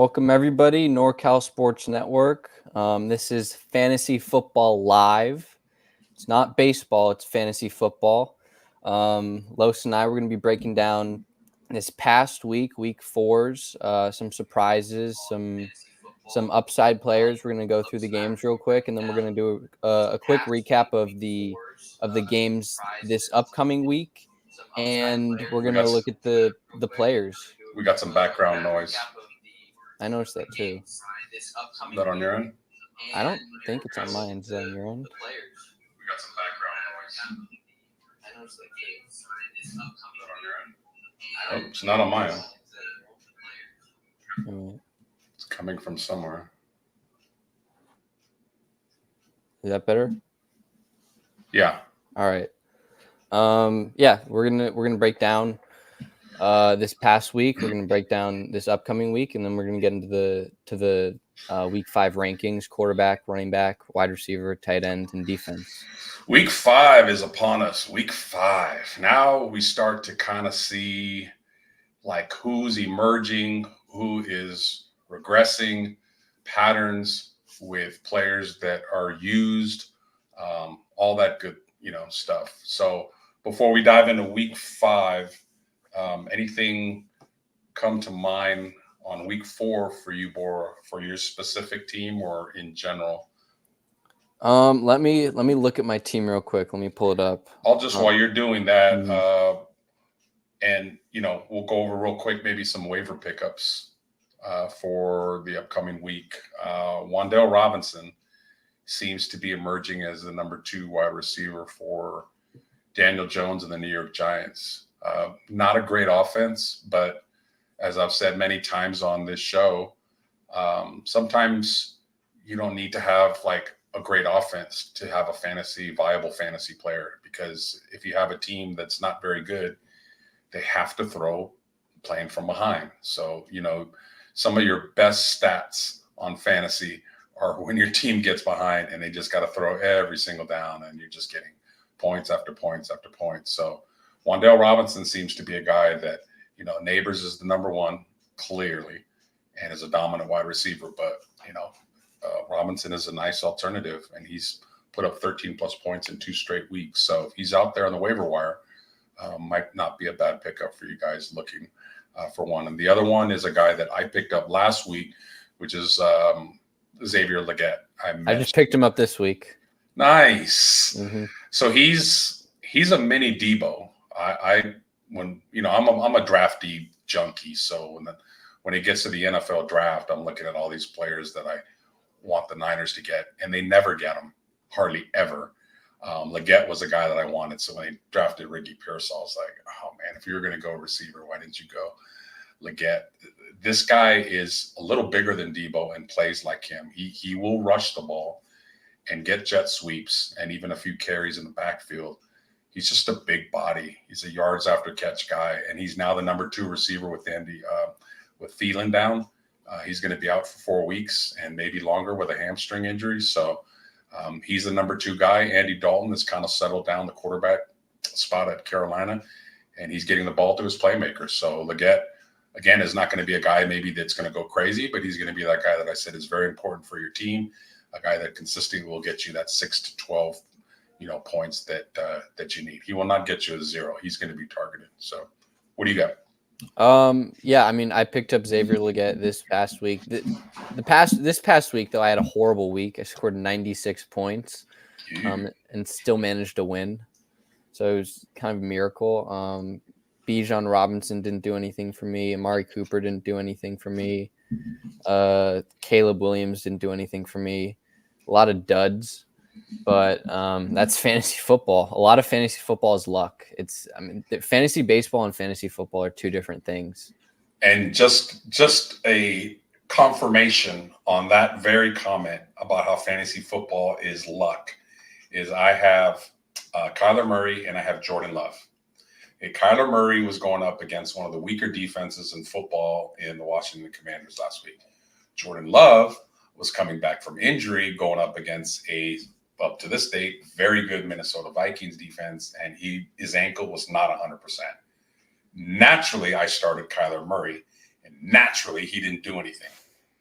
Welcome everybody, NorCal Sports Network. This is Fantasy Football Live. It's not baseball, it's fantasy football. Los and I were going to be breaking down this past week 4's, some surprises, some upside players. We're going to go through the games real quick, and then we're going to do a quick recap of the games this upcoming week, and we're going to look at the players. We got some background noise. I noticed that too. Is that on your end? I don't think it's on my end. Is it on your end? We got some background noise. Is that on your end? Oh, it's not on my end. It's coming from somewhere. Is that better? Yeah. All right. Yeah, we're gonna break down this past week. We're gonna break down this upcoming week, and then we're gonna get into the week 5 rankings: quarterback, running back, wide receiver, tight end, and defense. Week 5 is upon us. Week 5. Now we start to kind of see like who's emerging, who is regressing, patterns with players that are used, all that good, stuff. So before we dive into week 5, anything come to mind on week 4 for you, Bora, for your specific team or in general? Let me look at my team real quick. Let me pull it up. I'll just while you're doing that, and we'll go over real quick maybe some waiver pickups for the upcoming week. Wan'Dale Robinson seems to be emerging as the number 2 wide receiver for Daniel Jones and the New York Giants. Not a great offense, but as I've said many times on this show, sometimes you don't need to have like a great offense to have a viable fantasy player, because if you have a team that's not very good, they have to throw playing from behind. So, some of your best stats on fantasy are when your team gets behind and they just got to throw every single down and you're just getting points after points after points. So Wan'Dale Robinson seems to be a guy that, Neighbors is the number 1 clearly and is a dominant wide receiver, but, Robinson is a nice alternative, and he's put up 13 plus points in 2 straight weeks. So if he's out there on the waiver wire, might not be a bad pickup for you guys looking for one. And the other one is a guy that I picked up last week, which is Xavier Legette. I just picked him up this week. Nice. Mm-hmm. So he's a mini Debo. I'm a drafty junkie. So when it gets to the NFL draft, I'm looking at all these players that I want the Niners to get, and they never get them, hardly ever. Legette was a guy that I wanted. So when they drafted Ricky Pearsall, I was like, oh man, if you were going to go receiver, why didn't you go Legette? This guy is a little bigger than Debo and plays like him. He will rush the ball and get jet sweeps and even a few carries in the backfield. He's just a big body. He's a yards after catch guy, and he's now the number 2 receiver with Thielen down. He's going to be out for 4 weeks and maybe longer with a hamstring injury. So he's the number 2 guy. Andy Dalton has kind of settled down the quarterback spot at Carolina, and he's getting the ball to his playmakers. So Legette, again, is not going to be a guy maybe that's going to go crazy, but he's going to be that guy that I said is very important for your team, a guy that consistently will get you that 6 to 12 points that you need. He will not get you a 0. He's going to be targeted. So what do you got? Yeah, I mean, I picked up Xavier Legette this past week. This past week, though, I had a horrible week. I scored 96 points and still managed to win. So it was kind of a miracle. Bijan Robinson didn't do anything for me. Amari Cooper didn't do anything for me. Caleb Williams didn't do anything for me. A lot of duds. But that's fantasy football. A lot of fantasy football is luck. Fantasy baseball and fantasy football are 2 different things. And just a confirmation on that very comment about how fantasy football is luck is I have Kyler Murray and I have Jordan Love. Kyler Murray was going up against one of the weaker defenses in football in the Washington Commanders last week. Jordan Love was coming back from injury, going up against up to this date, very good Minnesota Vikings defense, and his ankle was not 100%. Naturally, I started Kyler Murray, and naturally, he didn't do anything.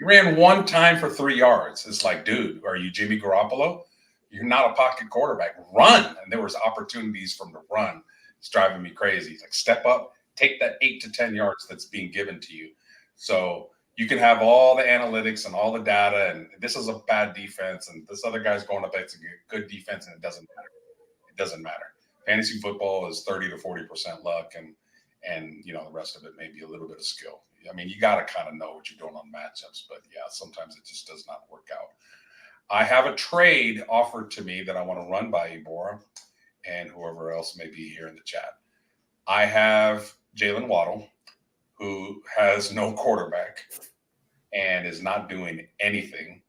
He ran one time for 3 yards. It's like, dude, are you Jimmy Garoppolo? You're not a pocket quarterback. Run. And there was opportunities from the run. It's driving me crazy. It's like, step up, take that 8 to 10 yards that's being given to you. So you can have all the analytics and all the data, and this is a bad defense, and this other guy's going up against a good defense, and it doesn't matter. It doesn't matter. Fantasy football is 30 to 40% luck, and the rest of it may be a little bit of skill. I mean, you got to kind of know what you're doing on matchups, but yeah, sometimes it just does not work out. I have a trade offered to me that I want to run by Ebora and whoever else may be here in the chat. I have Jalen Waddle, who has no quarterback and is not doing anything,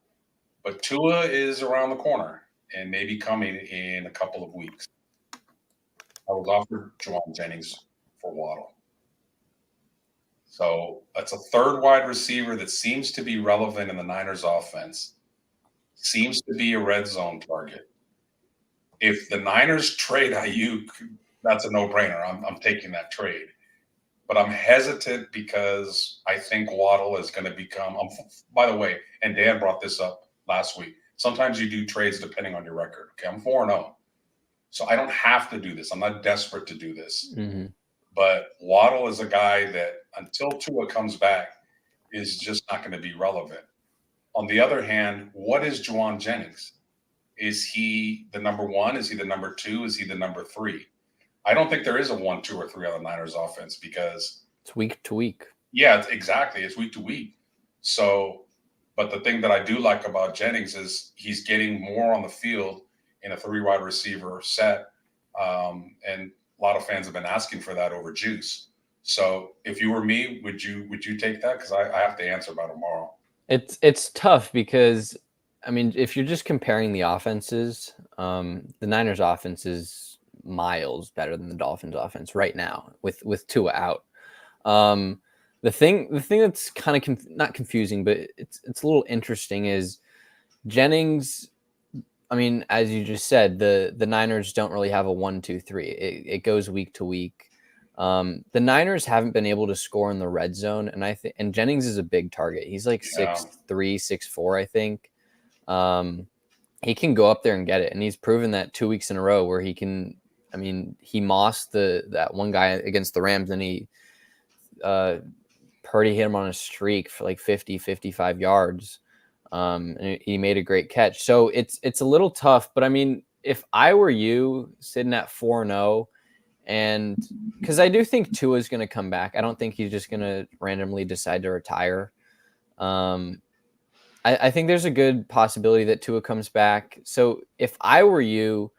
but Tua is around the corner and may be coming in a couple of weeks. I was offered Juwan Jennings for Waddle. So that's a third wide receiver that seems to be relevant in the Niners offense, seems to be a red zone target. If the Niners trade Ayuk, that's a no-brainer. I'm taking that trade. But I'm hesitant because I think Waddle is going to become by the way, and Dan brought this up last week. Sometimes you do trades depending on your record. Okay, I'm 4-0. So I don't have to do this. I'm not desperate to do this. Mm-hmm. But Waddle is a guy that until Tua comes back is just not going to be relevant. On the other hand, what is Juwan Jennings? Is he the number one? Is he the number two? Is he the number three? I don't think there is a 1, 2, or 3 on the Niners offense because it's week to week. Yeah, exactly. It's week to week. So, but the thing that I do like about Jennings is he's getting more on the field in a 3 wide receiver set. And a lot of fans have been asking for that over Juice. So if you were me, would you take that? Because I have to answer by tomorrow. It's tough because, I mean, if you're just comparing the offenses, the Niners offense is miles better than the Dolphins offense right now with Tua out. The thing that's kind of not confusing, but it's a little interesting is Jennings. I mean, as you just said, the Niners don't really have a 1, 2, 3. It goes week to week. The Niners haven't been able to score in the red zone, and Jennings is a big target. He's like 6'3", 6'4", I think. He can go up there and get it, and he's proven that 2 weeks in a row where he can. I mean, he mossed that one guy against the Rams, and Purdy hit him on a streak for like 50, 55 yards. And he made a great catch. So it's a little tough, but I mean, if I were you sitting at 4-0, and because I do think Tua is going to come back, I don't think he's just going to randomly decide to retire. I think there's a good possibility that Tua comes back. So if I were you,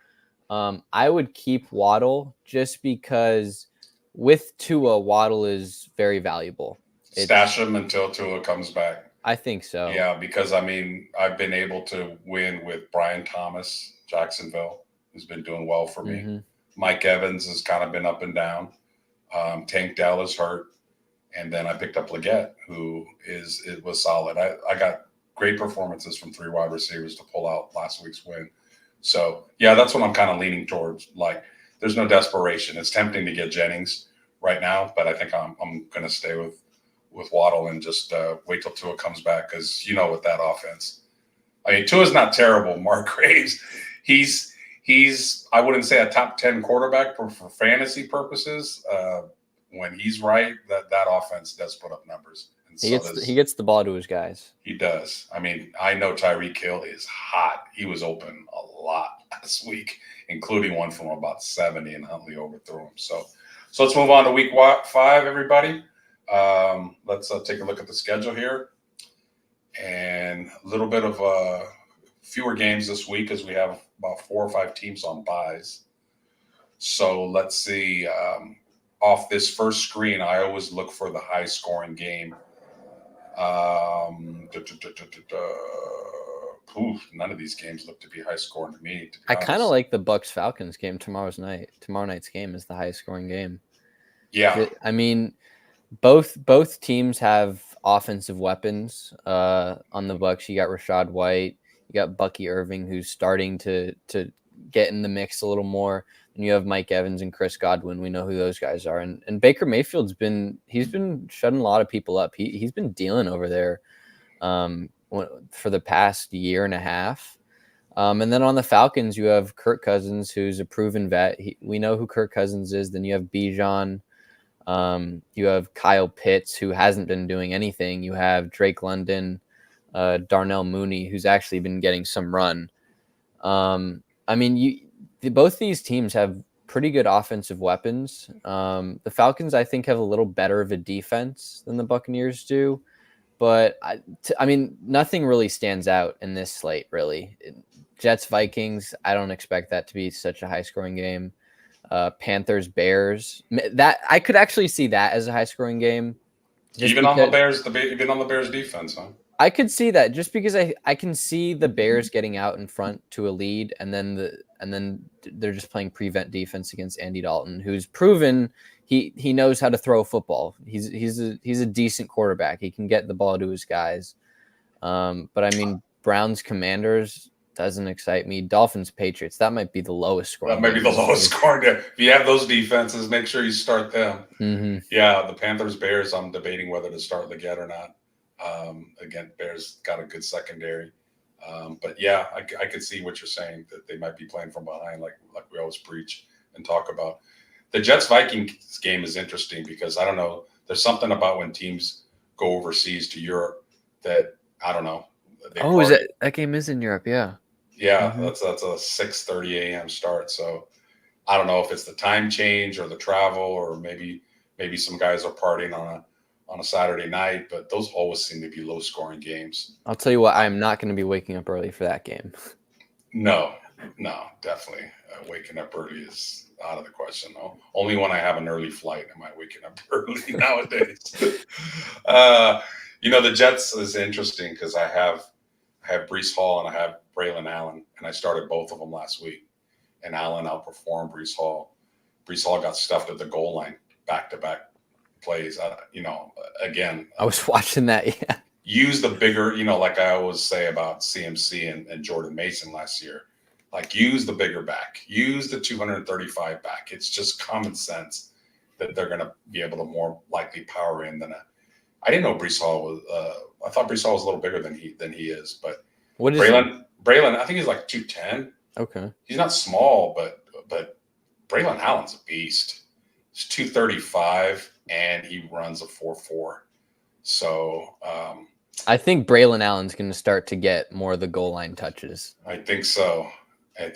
I would keep Waddle just because with Tua, Waddle is very valuable. Stash him until Tua comes back. I think so. Yeah, because I mean, I've been able to win with Brian Thomas, Jacksonville, who's been doing well for me. Mm-hmm. Mike Evans has kind of been up and down. Tank Dell is hurt. And then I picked up Leggett, who was solid. I got great performances from 3 wide receivers to pull out last week's win. So, yeah, that's what I'm kind of leaning towards. Like, there's no desperation. It's tempting to get Jennings right now, but I think I'm going to stay with Waddle and just wait till Tua comes back because with that offense. I mean, Tua's not terrible. Mark Graves, he's I wouldn't say a top 10 quarterback for fantasy purposes. When he's right, that offense does put up numbers. And he gets the ball to his guys. He does. I mean, I know Tyreek Hill is hot. He was open a lot this week, including one from about 70, and Huntley overthrew him. So let's move on to week 5, everybody. Let's take a look at the schedule here, and a little bit of fewer games this week as we have about 4 or 5 teams on byes. So let's see. Off this first screen, I always look for the high scoring game. None of these games look to be high scoring to me. I kind of like the Bucks Falcons game tomorrow night's game is the highest scoring game. Yeah, I mean, both teams have offensive weapons. On the Bucks, you got Rashad White, you got Bucky Irving, who's starting to get in the mix a little more, and you have Mike Evans and Chris Godwin. We know who those guys are, and Baker Mayfield's been shutting a lot of people up. He's been dealing over there. for the past year and a half. And then on the Falcons, you have Kirk Cousins, who's a proven vet. We know who Kirk Cousins is. Then you have Bijan. You have Kyle Pitts, who hasn't been doing anything. You have Drake London, Darnell Mooney, who's actually been getting some run. I mean, both these teams have pretty good offensive weapons. The Falcons, I think, have a little better of a defense than the Buccaneers do. But, I mean, nothing really stands out in this slate, really. Jets, Vikings, I don't expect that to be such a high-scoring game. Panthers, Bears. That I could actually see that as a high-scoring game. Even on the Bears defense, huh? I could see that just because I can see the Bears getting out in front to a lead, and then they're just playing prevent defense against Andy Dalton, who's proven he knows how to throw a football. He's a decent quarterback. He can get the ball to his guys. But I mean, Browns, Commanders doesn't excite me. Dolphins, Patriots, that might be the lowest scoring. That might be the lowest scoring. If you have those defenses, make sure you start them. Mm-hmm. Yeah, the Panthers, Bears, I'm debating whether to start Leggett or not. Again, Bears got a good secondary. But yeah, I could see what you're saying, that they might be playing from behind, like we always preach and talk about. The Jets-Vikings game is interesting because, I don't know, there's something about when teams go overseas to Europe that, I don't know. Is that game is in Europe? Yeah. Yeah, mm-hmm. That's a 6:30 a.m. start. So I don't know if it's the time change or the travel, or maybe some guys are partying on a Saturday night, but those always seem to be low-scoring games. I'll tell you what, I'm not going to be waking up early for that game. No, definitely. Waking up early is out of the question, though. Only when I have an early flight am I waking up early nowadays. The Jets is interesting because I have Breece Hall and I have Braylon Allen, and I started both of them last week. And Allen outperformed Breece Hall. Breece Hall got stuffed at the goal line back-to-back plays. Again, I was watching that. Yeah. Use the bigger, like I always say about CMC and Jordan Mason last year. Like, use the bigger back. Use the 235 back. It's just common sense that they're going to be able to more likely power in than I didn't know Breece Hall was. I thought Breece Hall was a little bigger than he is. But what is Braylon? I think he's like 210. Okay. He's not small, but Braylon Allen's a beast. He's 235 and he runs a 4.4. So I think Braylon Allen's going to start to get more of the goal line touches. I think so. And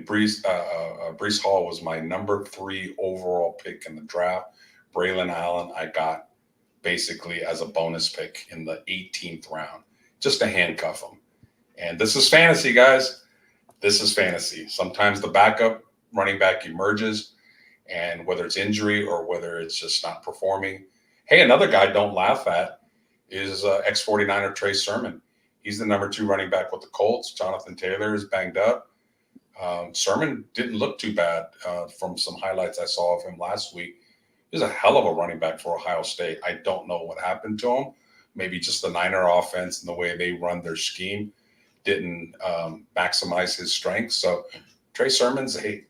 Breece Hall was my number 3 overall pick in the draft. Braylon Allen I got basically as a bonus pick in the 18th round, just to handcuff him. And this is fantasy, guys. This is fantasy. Sometimes the backup running back emerges, and whether it's injury or whether it's just not performing. Hey, another guy don't laugh at is ex-49er Trey Sermon. He's the number 2 running back with the Colts. Jonathan Taylor is banged up. Sermon didn't look too bad from some highlights I saw of him last week. He's a hell of a running back for Ohio State. I don't know what happened to him. Maybe just the Niner offense and the way they run their scheme didn't maximize his strengths. So Trey Sermon's a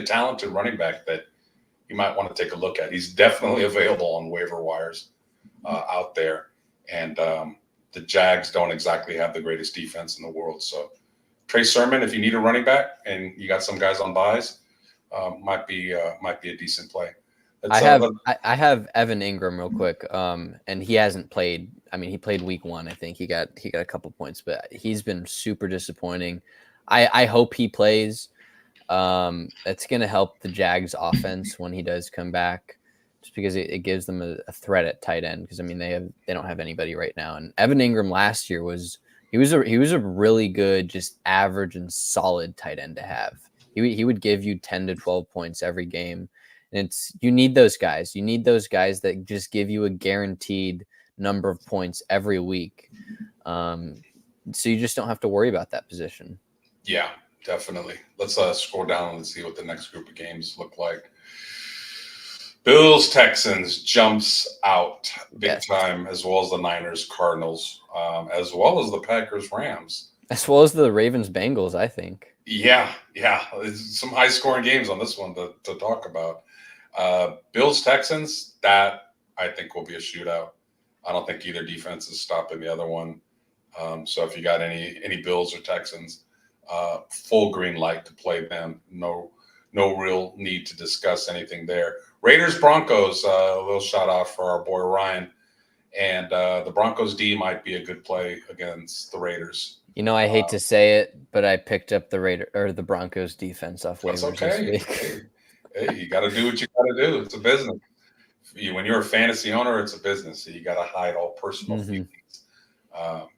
talented running back that you might want to take a look at. He's definitely available on waiver wires out there. And the Jags don't exactly have the greatest defense in the world. So Trey Sermon, if you need a running back and you got some guys on buys, might be a decent play. I have Evan Ingram real quick, and he hasn't played. I mean, he played week 1. I think he got a couple points, but he's been super disappointing. I hope he plays. It's going to help the Jags offense when he does come back, just because it gives them a threat at tight end. Because I mean, they don't have anybody right now. And Evan Ingram last year was a really good, just average and solid tight end to have. He would give you 10 to 12 points every game. And you need those guys. You need those guys that just give you a guaranteed number of points every week. So you just don't have to worry about that position. Yeah, definitely. Let's scroll down and see what the next group of games look like. Bills Texans jumps out big time, as well as the Niners Cardinals, as well as the Packers Rams, as well as the Ravens Bengals. I think. Yeah. There's some high scoring games on this one to talk about. Bills Texans, that I think will be a shootout. I don't think either defense is stopping the other one. So if you got any Bills or Texans, full green light to play them. No real need to discuss anything there. Raiders Broncos, a little shout out for our boy Ryan, and the Broncos D might be a good play against the Raiders. You know, I hate to say it, but I picked up the Broncos defense off That's waivers this okay. week. Hey, you got to do what you got to do. It's a business. When you're a fantasy owner, it's a business. So you got to hide all personal feelings.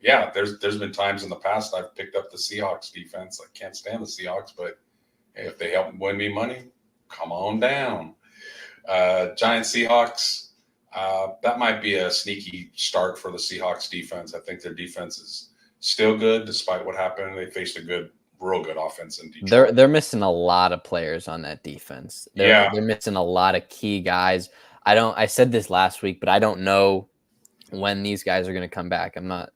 Yeah, there's been times in the past I've picked up the Seahawks defense. I can't stand the Seahawks, but hey, if they help win me money, come on down. Giants Seahawks, that might be a sneaky start for the Seahawks defense. I think their defense is still good despite what happened. They faced a real good offense in Detroit. They're missing a lot of players on that defense. They're missing a lot of key guys. I said this last week, but I don't know when these guys are going to come back. I'm not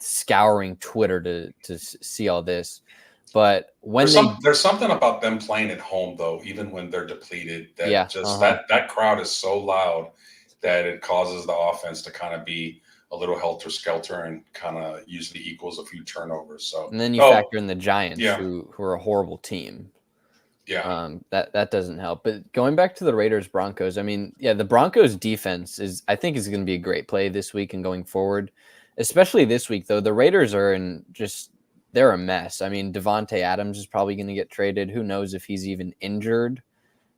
scouring Twitter to see all this, but when there's something about them playing at home though, even when they're depleted, that that crowd is so loud that it causes the offense to kind of be a little helter skelter and kind of usually equals a few turnovers. So and then you factor in the Giants, who are a horrible team. Yeah, that doesn't help. But going back to the Raiders Broncos, I mean, yeah, the Broncos defense I think is going to be a great play this week and going forward, especially this week though. The Raiders are they're a mess. I mean, Devontae Adams is probably going to get traded. Who knows if he's even injured?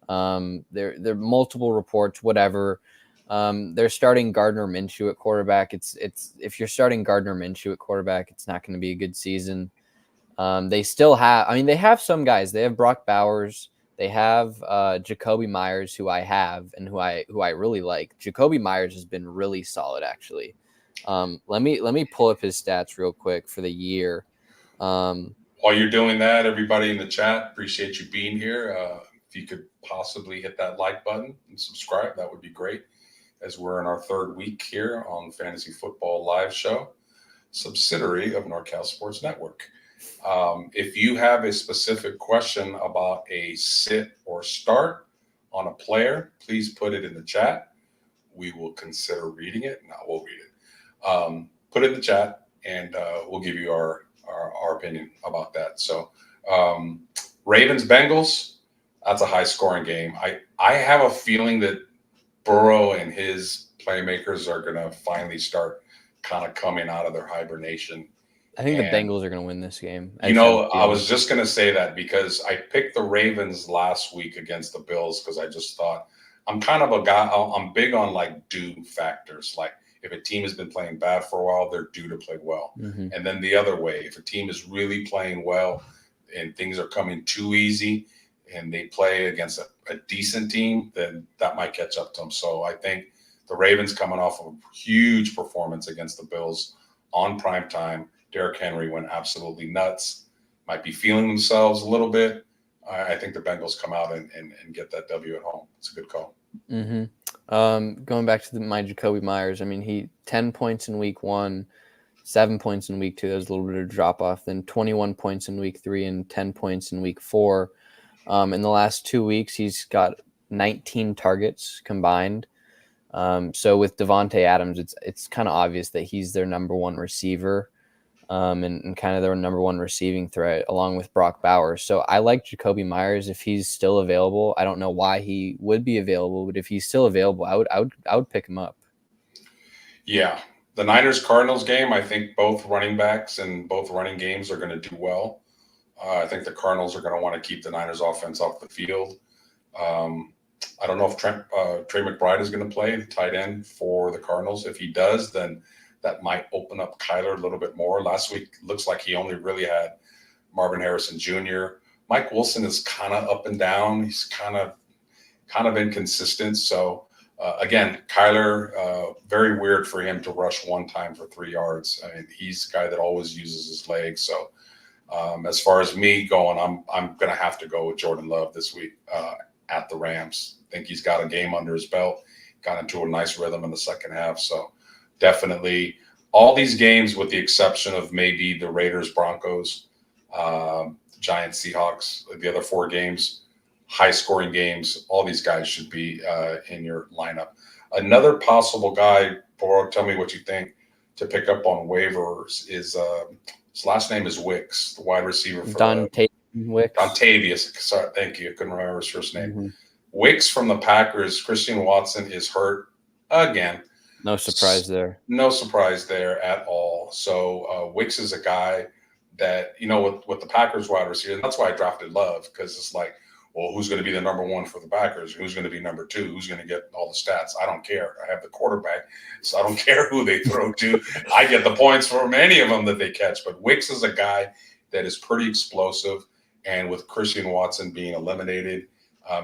There are multiple reports, whatever. They're starting Gardner Minshew at quarterback. It's if you're starting Gardner Minshew at quarterback, it's not going to be a good season. They still have, they have some guys. They have Brock Bowers. They have Jacoby Myers, who I have and who I really like. Jacoby Myers has been really solid, actually. Let me pull up his stats real quick for the year. While you're doing that, everybody in the chat, appreciate you being here. If you could possibly hit that like button and subscribe, that would be great. As we're in our third week here on Fantasy Football Live Show, subsidiary of NorCal Sports Network. If you have a specific question about a sit or start on a player, please put it in the chat. We will consider reading it. No, we'll read it. Put it in the chat, and we'll give you our opinion about that. So, Ravens Bengals, that's a high scoring game. I have a feeling that Burrow and his playmakers are going to finally start kind of coming out of their hibernation. I think the Bengals are going to win this game. I was just going to say that because I picked the Ravens last week against the Bills because I just thought I'm kind of a guy. I'm big on like due factors. Like if a team has been playing bad for a while, they're due to play well. Mm-hmm. And then the other way, if a team is really playing well and things are coming too easy and they play against a decent team, then that might catch up to them. So I think the Ravens coming off of a huge performance against the Bills on prime time. Derrick Henry went absolutely nuts. Might be feeling themselves a little bit. I think the Bengals come out and get that W at home. It's a good call. Mm-hmm. Going back to my Jacoby Myers, he 10 points in week 1, 7 points in week 2. There's a little bit of drop off. Then 21 points in week 3 and 10 points in week 4. In the last 2 weeks, he's got 19 targets combined. So with Devontae Adams, it's kind of obvious that he's their number one receiver. And kind of their number one receiving threat along with Brock Bowers. So I like Jacoby Myers if he's still available. I don't know why he would be available, but if he's still available, I would pick him up. Yeah. The Niners-Cardinals game, I think both running backs and both running games are going to do well. I think the Cardinals are going to want to keep the Niners offense off the field. I don't know if Trey McBride is going to play tight end for the Cardinals. If he does, then that might open up Kyler a little bit more. Last week, looks like he only really had Marvin Harrison Jr. Mike Wilson is kind of up and down. He's kind of inconsistent. So, again, Kyler, very weird for him to rush one time for 3 yards. He's a guy that always uses his legs. So, as far as me going, I'm going to have to go with Jordan Love this week at the Rams. I think he's got a game under his belt, got into a nice rhythm in the second half. So, definitely all these games, with the exception of maybe the Raiders, Broncos, Giants, Seahawks, the other 4 games, high scoring games, all these guys should be in your lineup. Another possible guy Boro, tell me what you think, to pick up on waivers is his last name is Wicks, the wide receiver for Dontavious Wicks. Dontavious. Sorry, thank you. I couldn't remember his first name. Mm-hmm. Wicks from the Packers. Christian Watson is hurt again. No surprise there. No surprise there at all. So Wicks is a guy that, with the Packers wide receiver, and that's why I drafted Love, because it's like, well, who's going to be the number one for the Packers? Who's going to be number two? Who's going to get all the stats? I don't care. I have the quarterback, so I don't care who they throw to. I get the points from any of them that they catch. But Wicks is a guy that is pretty explosive, and with Christian Watson being eliminated,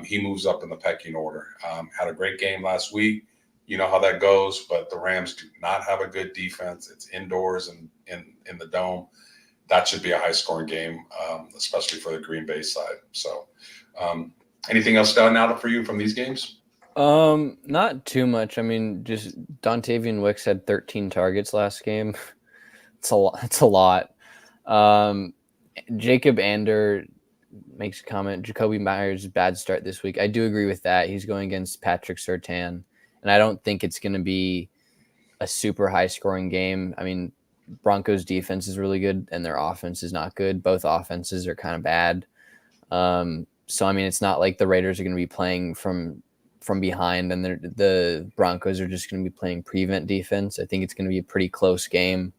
he moves up in the pecking order. Had a great game last week. You know how that goes, but the Rams do not have a good defense. It's indoors and in the dome. That should be a high-scoring game, especially for the Green Bay side. So, anything else stand out for you from these games? Not too much. I mean, just Dontavious Wicks had 13 targets last game. It's a lot. It's a lot. Jacob Ander makes a comment. Jacoby Myers' bad start this week. I do agree with that. He's going against Patrick Surtain, and I don't think it's going to be a super high-scoring game. I mean, Broncos' defense is really good, and their offense is not good. Both offenses are kind of bad. So, I mean, it's not like the Raiders are going to be playing from behind, and the Broncos are just going to be playing prevent defense. I think it's going to be a pretty close game,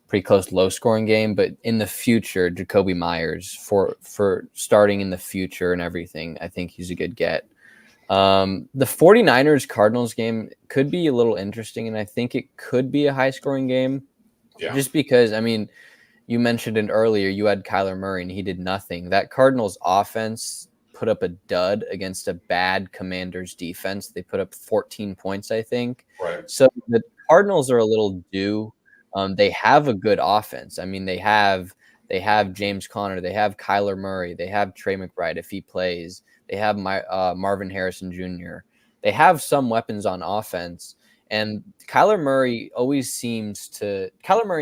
pretty close low-scoring game. But in the future, Jacoby Myers, for starting in the future and everything, I think he's a good get. The 49ers-Cardinals game could be a little interesting, and I think it could be a high-scoring game. Yeah. Just because, I mean, you mentioned it earlier, you had Kyler Murray, and he did nothing. That Cardinals offense put up a dud against a bad Commanders defense. They put up 14 points, I think. Right. So the Cardinals are a little due. They have a good offense. I mean, they have James Conner. They have Kyler Murray. They have Trey McBride if he plays. They have Marvin Harrison Jr. They have some weapons on offense. And Kyler Murray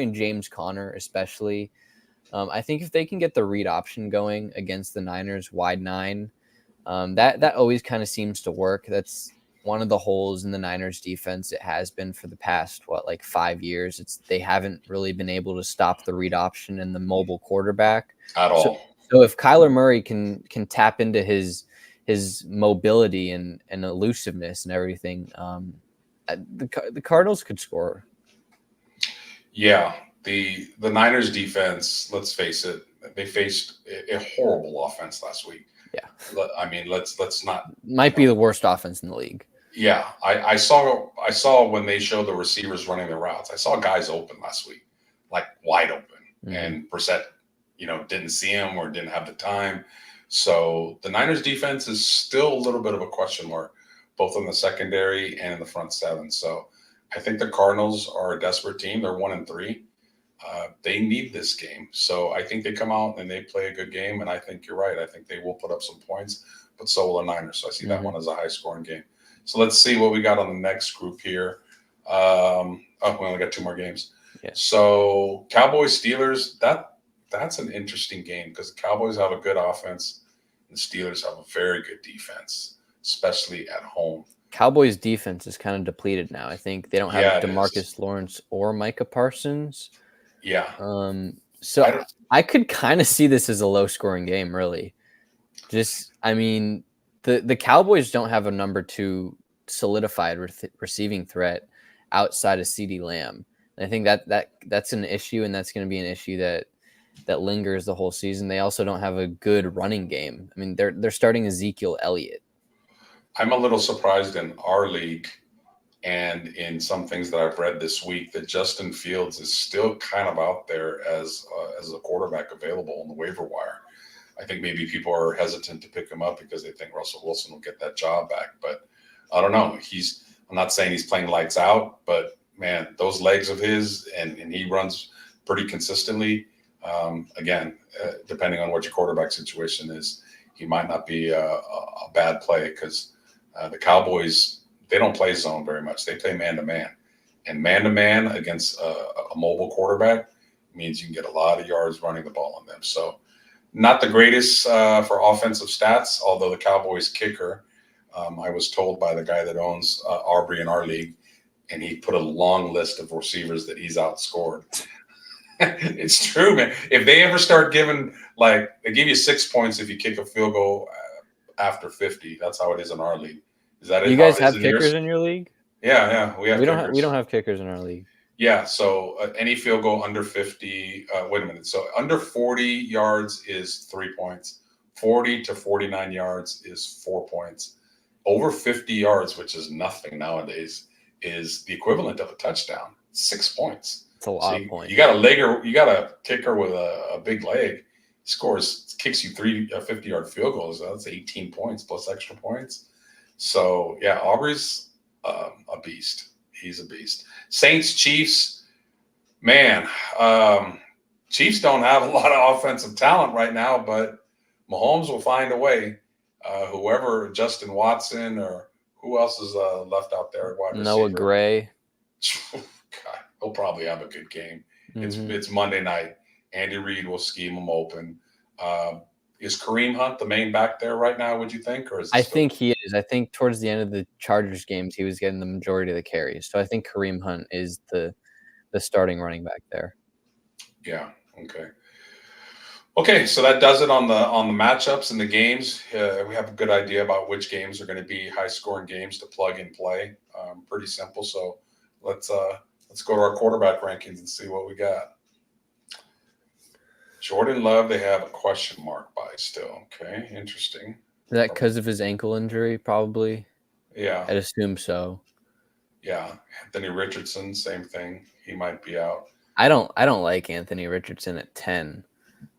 and James Conner especially, I think if they can get the read option going against the Niners wide 9, that always kind of seems to work. That's one of the holes in the Niners defense. It has been for the past, 5 years. They haven't really been able to stop the read option and the mobile quarterback at all. So if Kyler Murray can tap into his mobility and elusiveness and everything, the Cardinals could score. Yeah, the Niners defense, let's face it, they faced a horrible offense last week. Yeah. I mean, let's not. Might be the worst offense in the league. Yeah, I saw when they showed the receivers running their routes. I saw guys open last week, like wide open, and Brissett, didn't see him or didn't have the time. So the Niners defense is still a little bit of a question mark, both in the secondary and in the front seven. So I think the Cardinals are a desperate team. They're 1-3. They need this game. So I think they come out and they play a good game. And I think you're right. I think they will put up some points, but so will the Niners. So I see that one as a high scoring game. So let's see what we got on the next group here. We only got 2 more games. Yeah. So Cowboys, Steelers, that's an interesting game because the Cowboys have a good offense and the Steelers have a very good defense, especially at home. Cowboys defense is kind of depleted now. I think they don't have DeMarcus Lawrence or Micah Parsons. Yeah. So I could kind of see this as a low scoring game, really. The Cowboys don't have a number 2 solidified receiving threat outside of CeeDee Lamb. And I think that's an issue, and that's going to be an issue that lingers the whole season. They also don't have a good running game. I mean, they're starting Ezekiel Elliott. I'm a little surprised in our league and in some things that I've read this week that Justin Fields is still kind of out there as a quarterback available on the waiver wire. I think maybe people are hesitant to pick him up because they think Russell Wilson will get that job back. But I don't know. I'm not saying he's playing lights out, but man, those legs of his and he runs pretty consistently. Depending on what your quarterback situation is, he might not be a bad play because the Cowboys, they don't play zone very much. They play man-to-man. And man-to-man against a mobile quarterback means you can get a lot of yards running the ball on them. So not the greatest for offensive stats, although the Cowboys kicker, I was told by the guy that owns Aubrey in our league, and he put a long list of receivers that he's outscored. It's true, man. If they ever start giving, like, they give you 6 points if you kick a field goal after 50. That's how it is in our league. Is that it? You How guys it is have in yours? kickers in your league? Yeah, we have kickers. We don't have kickers in our league. Yeah, so any field goal under 50, wait a minute. So under 40 yards is 3 points. 40 to 49 yards is 4 points. Over 50 yards, which is nothing nowadays, is the equivalent of a touchdown. 6 points. It's a lot of points. You got a kicker with a big leg, kicks you 50-yard field goals. That's 18 points plus extra points. So yeah, Aubrey's a beast. He's a beast. Saints, Chiefs, man. Chiefs don't have a lot of offensive talent right now, but Mahomes will find a way. Whoever, Justin Watson or who else is left out there? Noah Gray. God, he'll probably have a good game. Mm-hmm. It's Monday night. Andy Reid will scheme them open. Is Kareem Hunt the main back there right now, would you think? Or I think he is. I think towards the end of the Chargers games, he was getting the majority of the carries. So I think Kareem Hunt is the starting running back there. Yeah. Okay, so that does it on the matchups and the games. We have a good idea about which games are going to be high-scoring games to plug and play. Pretty simple. So let's go to our quarterback rankings and see what we got. Jordan Love, they have a question mark by still. Okay, interesting. Is that because of his ankle injury? Probably. Yeah, I'd assume so. Yeah, Anthony Richardson, same thing. He might be out. I don't like Anthony Richardson at 10.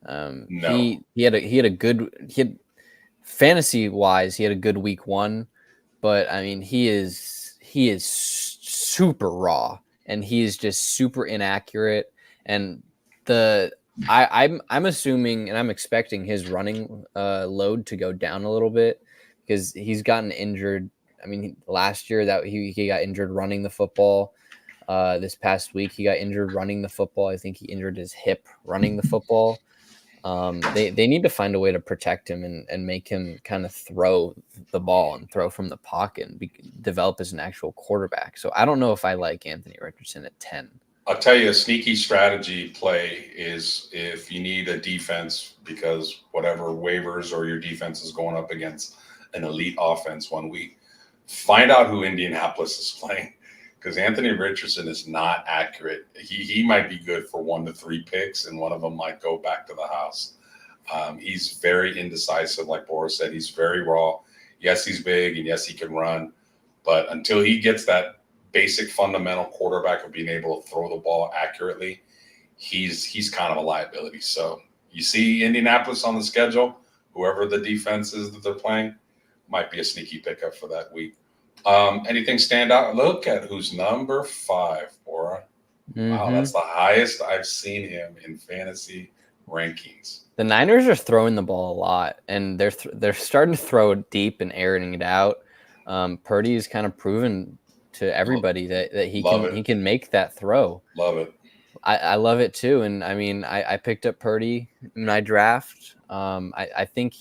No. He had fantasy wise, he had a good week 1, but I mean he is super raw and he is just super inaccurate. And I'm assuming and I'm expecting his running load to go down a little bit because he's gotten injured. I mean, last year that he got injured running the football. This past week he got injured running the football. I think he injured his hip running the football. They need to find a way to protect him and make him kind of throw the ball and throw from the pocket and develop as an actual quarterback. So I don't know if I like Anthony Richardson at 10. I'll tell you a sneaky strategy play is if you need a defense because whatever waivers or your defense is going up against an elite offense one week, find out who Indianapolis is playing because Anthony Richardson is not accurate. He might be good for 1 to 3 picks and one of them might go back to the house. He's very indecisive, like Boris said. He's very raw. Yes, he's big and yes, he can run. But until he gets that basic fundamental quarterback of being able to throw the ball accurately, he's kind of a liability. So you see Indianapolis on the schedule, whoever the defense is that they're playing, might be a sneaky pickup for that week. Anything stand out? Look at who's number 5, Bora. Mm-hmm. Wow, that's the highest I've seen him in fantasy rankings. The Niners are throwing the ball a lot, and they're starting to throw deep and airing it out. Purdy is kind of proven to everybody that he can make that throw. Love it. I love it too. And I mean, I picked up Purdy in my draft. I think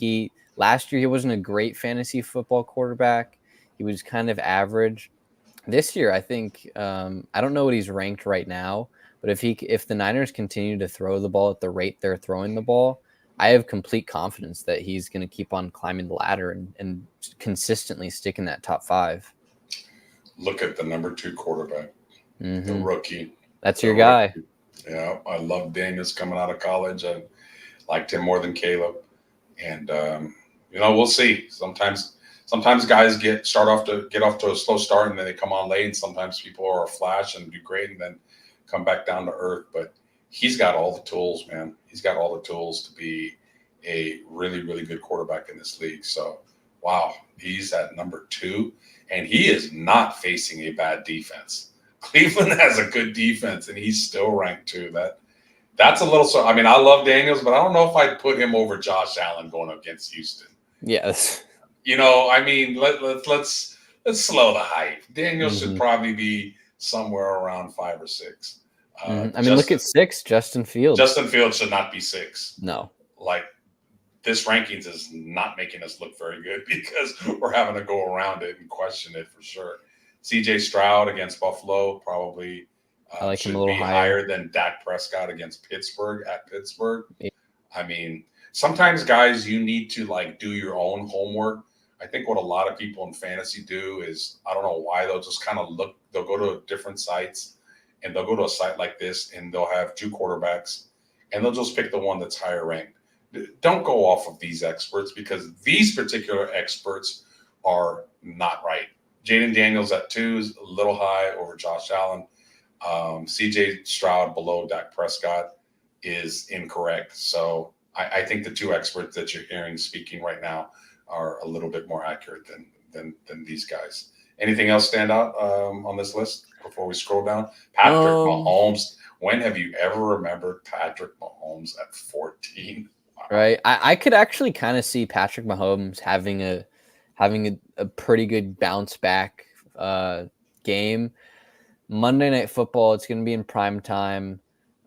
last year he wasn't a great fantasy football quarterback. He was kind of average. This year, I think I don't know what he's ranked right now, but if the Niners continue to throw the ball at the rate they're throwing the ball, I have complete confidence that he's going to keep on climbing the ladder and consistently stick in that top 5. Look at the number 2 quarterback, the rookie. That's your guy. Rookie. Yeah, I love Daniels coming out of college. I liked him more than Caleb, and we'll see. Sometimes guys get off to a slow start and then they come on late, and sometimes people are a flash and do great and then come back down to earth. But he's got all the tools, man. He's got all the tools to be a really, really good quarterback in this league. So, wow, he's at number 2, and he is not facing a bad defense. Cleveland has a good defense, and he's still ranked 2. That's a little. So, I mean, I love Daniels, but I don't know if I'd put him over Josh Allen going up against Houston. Yes. I mean, let's slow the hype. Daniels should probably be somewhere around 5 or 6. I mean, look at 6, Justin Fields. Justin Fields should not be 6. No. Like, this rankings is not making us look very good because we're having to go around it and question it for sure. CJ Stroud against Buffalo probably I like him a should little be higher. higher than Dak Prescott against Pittsburgh at Pittsburgh. Yeah. I mean, sometimes guys, you need to like do your own homework. I think what a lot of people in fantasy do is I don't know why they'll just kind of look. They'll go to different sites and they'll go to a site like this and they'll have two quarterbacks and they'll just pick the one that's higher ranked. Don't go off of these experts because these particular experts are not right. Jaden Daniels at 2 is a little high over Josh Allen. CJ Stroud below Dak Prescott is incorrect. So I think the two experts that you're hearing speaking right now are a little bit more accurate than these guys. Anything else stand out on this list before we scroll down? Patrick Mahomes. When have you ever remembered Patrick Mahomes at 14? Wow. Right. I could actually kind of see Patrick Mahomes having a pretty good bounce back game. Monday Night Football, it's going to be in prime time.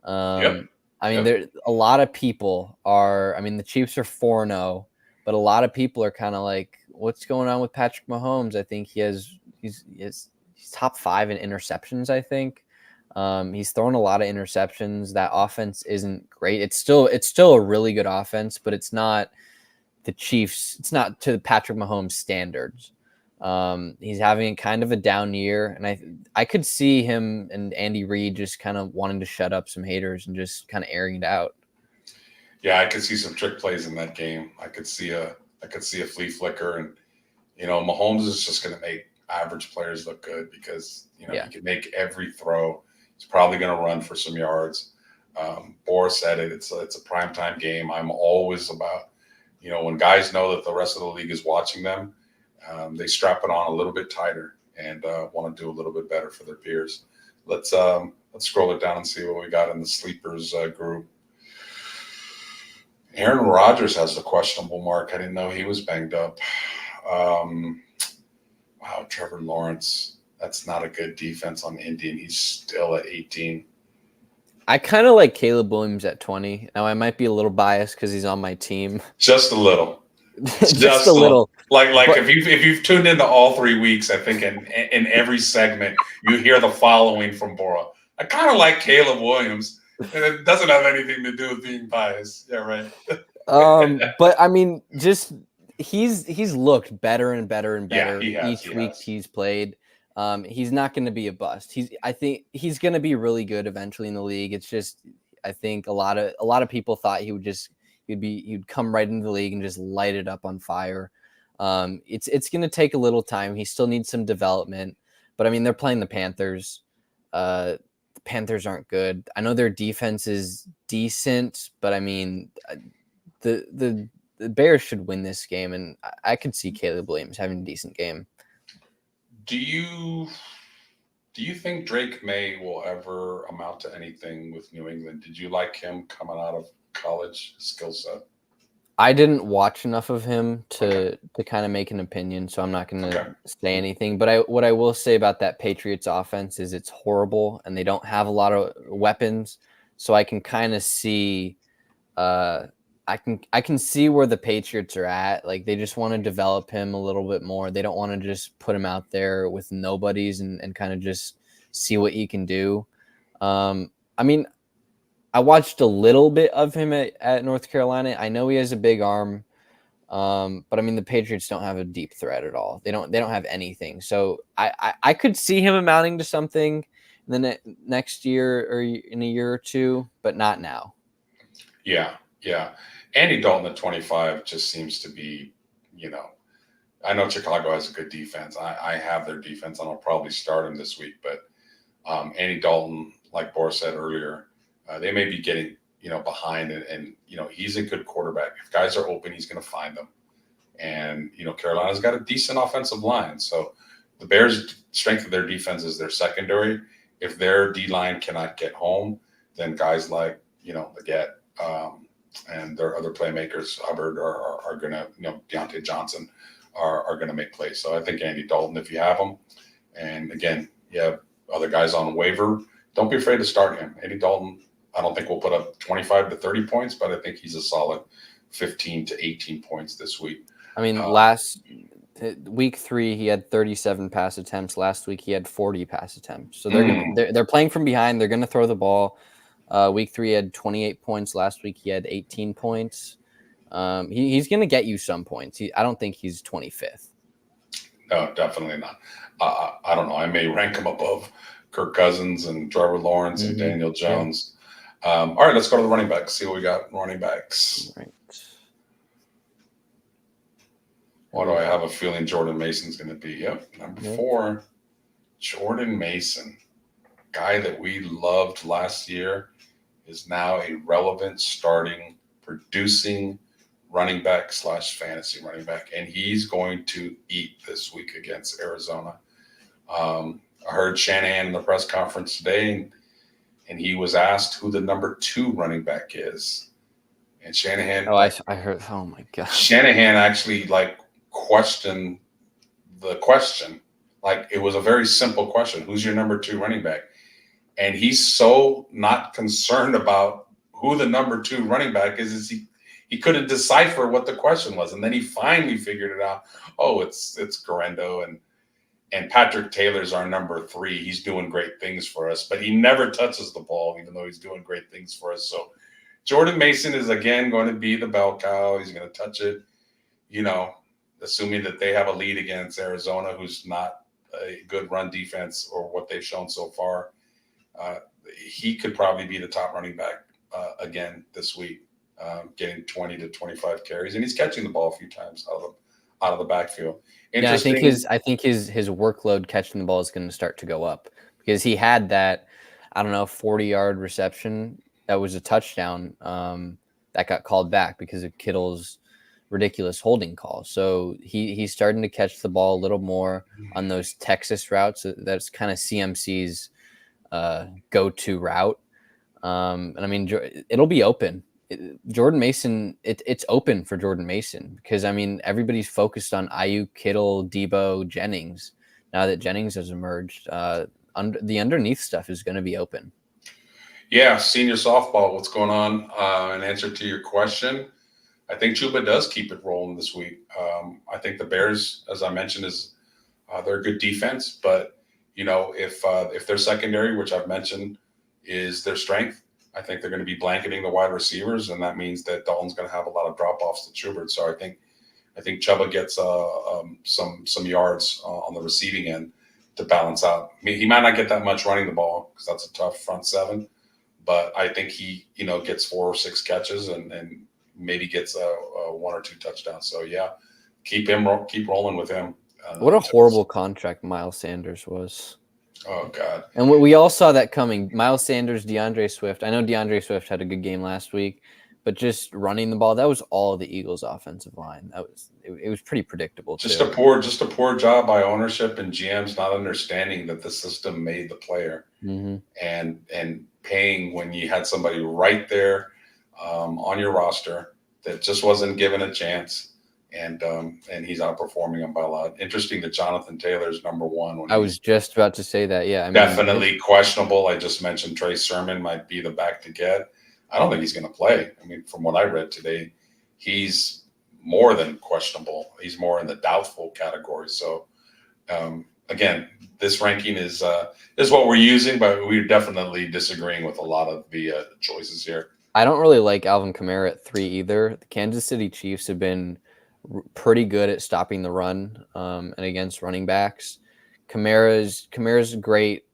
Yep. I mean, there a lot of people are. I mean, the Chiefs are 4-0, but a lot of people are kind of like, "What's going on with Patrick Mahomes?" I think he's top 5 in interceptions. I think he's thrown a lot of interceptions. That offense isn't great. It's still a really good offense, but it's not the Chiefs. It's not to Patrick Mahomes standards. He's having kind of a down year, and I could see him and Andy Reid just kind of wanting to shut up some haters and just kind of airing it out. Yeah, I could see some trick plays in that game. I could see a flea flicker, and Mahomes is just going to make average players look good because he can make every throw. He's probably going to run for some yards. Boris said it. It's a primetime game. I'm always about when guys know that the rest of the league is watching them. They strap it on a little bit tighter and want to do a little bit better for their peers. Let's scroll it down and see what we got in the sleepers group. Aaron Rodgers has a questionable mark. I didn't know he was banged up. Wow, Trevor Lawrence. That's not a good defense on Indy, and he's still at 18. I kind of like Caleb Williams at 20. Now, I might be a little biased because he's on my team. Just a little. Just a little. Like but, if you've tuned into all 3 weeks, I think in every segment you hear the following from Bora. I kind of like Caleb Williams, and it doesn't have anything to do with being biased. Yeah, right. But I mean, just he's looked better and better and better each week he's played. He's not going to be a bust. I think he's going to be really good eventually in the league. It's just I think a lot of people thought he'd come right into the league and just light it up on fire. It's going to take a little time. He still needs some development, but I mean, they're playing the Panthers. The Panthers aren't good. I know their defense is decent, but I mean, the Bears should win this game, and I could see Caleb Williams having a decent game. Do you think Drake May will ever amount to anything with New England? Did you like him coming out of college, skill set? I didn't watch enough of him to kind of make an opinion, so I'm not going to say anything. But what I will say about that Patriots offense is it's horrible, and they don't have a lot of weapons. So I can kind of see, I can see where the Patriots are at. Like they just want to develop him a little bit more. They don't want to just put him out there with nobodies and kind of just see what he can do. I mean, I watched a little bit of him at North Carolina. I know he has a big arm, but I mean the Patriots don't have a deep threat at all. They don't have anything. So I could see him amounting to something in the next year or in a year or two, but not now. Yeah. Andy Dalton at 25 just seems to be, I know Chicago has a good defense. I have their defense, and I'll probably start him this week. But Andy Dalton, like Boris said earlier, they may be getting, behind, and he's a good quarterback. If guys are open, he's going to find them. And, Carolina's got a decent offensive line. So the Bears' strength of their defense is their secondary. If their D-line cannot get home, then guys like, Leggett and their other playmakers, Hubbard, are going to, Deontay Johnson, are going to make plays. So I think Andy Dalton, if you have him, and again, you have other guys on waiver, don't be afraid to start him. Andy Dalton, I don't think we'll put up 25 to 30 points, but I think he's a solid 15 to 18 points this week. I mean, week 3 he had 37 pass attempts. Last week he had 40 pass attempts. So Mm. they're playing from behind. They're gonna throw the ball. Week 3 he had 28 points. Last week he had 18 points. He's gonna get you some points. I don't think he's 25th. No, definitely not. I don't know. I may rank him above Kirk Cousins and Trevor Lawrence and Daniel Jones. Yeah. All right, let's go to the running backs. See what we got. Running backs. Right. What do I have a feeling Jordan Mason's going to be? Yep, number 4, Jordan Mason, guy that we loved last year, is now a relevant starting, producing running back / fantasy running back, and he's going to eat this week against Arizona. I heard Shanahan in the press conference today, and he was asked who the number 2 running back is, and Shanahan. Oh, I heard. Oh my God. Shanahan actually questioned the question. Like, it was a very simple question: who's your number 2 running back? And he's so not concerned about who the number 2 running back is he couldn't decipher what the question was. And then he finally figured it out. Oh, it's Garendo, and Patrick Taylor's our number 3. He's doing great things for us, but he never touches the ball, even though he's doing great things for us. So Jordan Mason is, again, going to be the bell cow. He's going to touch it, assuming that they have a lead against Arizona, who's not a good run defense or what they've shown so far. He could probably be the top running back again this week, getting 20 to 25 carries, and he's catching the ball a few times out of the backfield. Yeah, I think his workload catching the ball is going to start to go up, because he had that, 40-yard reception that was a touchdown that got called back because of Kittle's ridiculous holding call. So he's starting to catch the ball a little more on those Texas routes. That's kind of CMC's go-to route. And I mean, it'll be open. Jordan Mason, it's open for Jordan Mason, because everybody's focused on Ayuk, Kittle, Debo, Jennings. Now that Jennings has emerged, the underneath stuff is going to be open. Yeah, senior softball, what's going on? In answer to your question, I think Chuba does keep it rolling this week. I think the Bears, as I mentioned, they're a good defense, but if their secondary, which I've mentioned, is their strength, I think they're going to be blanketing the wide receivers, and that means that Dalton's going to have a lot of drop-offs to Schubert. So I think Chuba gets some yards on the receiving end to balance out. He might not get that much running the ball because that's a tough front 7, but I think he gets 4 or 6 catches and maybe gets a 1 or 2 touchdowns. So yeah, keep rolling with him. What a horrible contract Miles Sanders was. Oh, God. And we all saw that coming. Miles Sanders, DeAndre Swift. I know DeAndre Swift had a good game last week, but just running the ball, that was all the Eagles' offensive line. It was pretty predictable. Just a poor job by ownership and GMs not understanding that the system made the player, and paying when you had somebody right there on your roster that just wasn't given a chance. And he's outperforming him by a lot. Interesting that Jonathan Taylor's number 1. I was just about to say that. Yeah, definitely questionable. I just mentioned Trey Sermon might be the back to get. I don't think he's going to play. From what I read today, he's more than questionable. He's more in the doubtful category. So, again, this ranking is what we're using, but we're definitely disagreeing with a lot of the choices here. I don't really like Alvin Kamara at 3 either. The Kansas City Chiefs have been pretty good at stopping the run and against running backs. Kamara's a great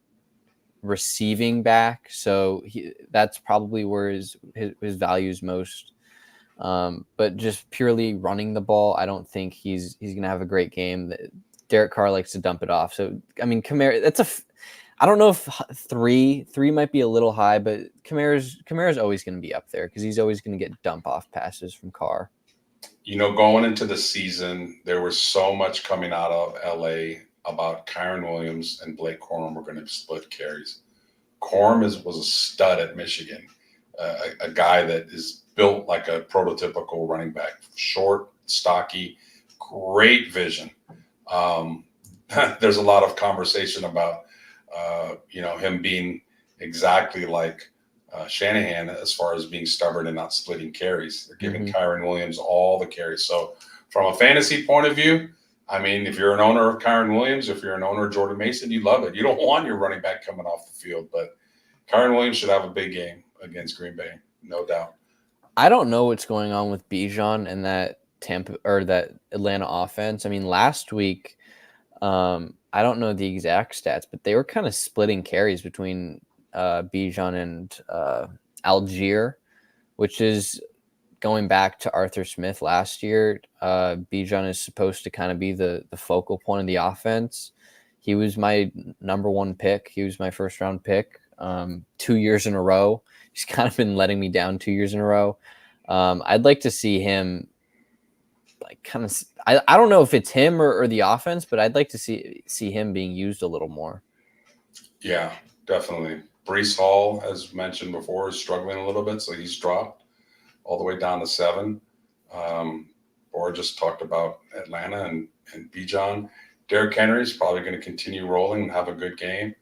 receiving back, so that's probably where his value is most. But just purely running the ball, I don't think he's going to have a great game. Derek Carr likes to dump it off. So Kamara, I don't know if 3 might be a little high, but Kamara's always going to be up there because he's always going to get dump off passes from Carr. Going into the season, there was so much coming out of LA about Kyron Williams and Blake Corum were going to split carries. Corum was a stud at Michigan, a guy that is built like a prototypical running back, short, stocky, great vision. There's a lot of conversation about him being exactly like Shanahan as far as being stubborn and not splitting carries. They're giving Kyron Williams all the carries. So from a fantasy point of view, I mean, if you're an owner of Kyron Williams, if you're an owner of Jordan Mason, you love it. You don't want your running back coming off the field, but Kyron Williams should have a big game against Green Bay, no doubt. I don't know what's going on with Bijan and that Tampa or that Atlanta offense. I mean, last week, I don't know the exact stats, but they were kind of splitting carries between Bijan and Algier, which is going back to Arthur Smith last year. Bijan is supposed to kind of be the focal point of the offense. He was my number one pick. He was my first round pick 2 years in a row. He's kind of been letting me down 2 years in a row. I'd like to see him like kind of. I don't know if it's him or the offense, but I'd like to see him being used a little more. Yeah, definitely. Brees Hall, as mentioned before, is struggling a little bit, so he's dropped all the way down to 7. Or just talked about Atlanta and Bijan. Derrick Henry is probably going to continue rolling and have a good game.